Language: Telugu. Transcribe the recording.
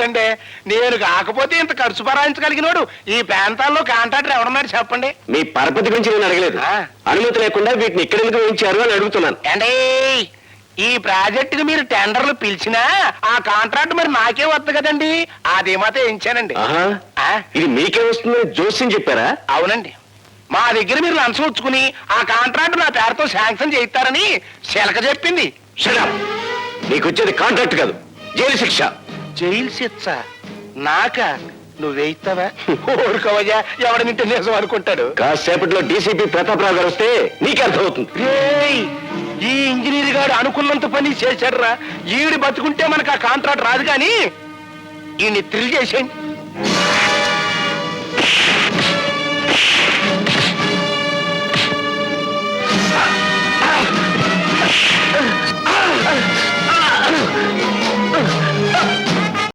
అడగాలండి. నేను కాకపోతే ఇంత ఖర్చు భరాయించగలిగినోడు ఈ ప్రాంతాల్లో కాంట్రాక్టర్ ఎవడన్నారు చెప్పండి. మీ పరపతి గురించి నేను అడగలేదు. అనుమతి లేకుండా వీటిని ఎక్కడెందుకు వేయించారు అని అడుగుతున్నాను. అంటే ఈ ప్రాజెక్టుకి మీరు టెండర్లు పిలిచినా ఆ కాంట్రాక్ట్ మరి నాకే వద్దు కదండి. అది మాత్రం వేయించానండి. ఇది మీకే వస్తుందని జోస్యం చెప్పారా? అవునండి. మా దగ్గర మీరు లంచం ఉంచుకుని ఆ కాంట్రాక్ట్ నా పేరుతో శాంక్షన్ చేయిస్తారని శిలక చెప్పింది. నీకు వచ్చేది కాంట్రాక్ట్ కాదు, జైలు శిక్ష. జైలు శిక్ష నాక? నువ్వేయిస్తావా? ఊరుకోవయ్యా, ఎవడనింటే నిజం అనుకుంటాడు. కాసేపట్లో డీసీపీ ప్రతాపరావు గారు వస్తే నీకే అర్థమవుతుంది. రేయ్, ఈ ఇంజనీర్ గారు అనుకున్నంత పని చేశాడురా. ఈవిడి బతుకుంటే మనకు ఆ కాంట్రాక్ట్ రాదు కానీ ఈయన్ని థ్రిల్ చేసేయండి.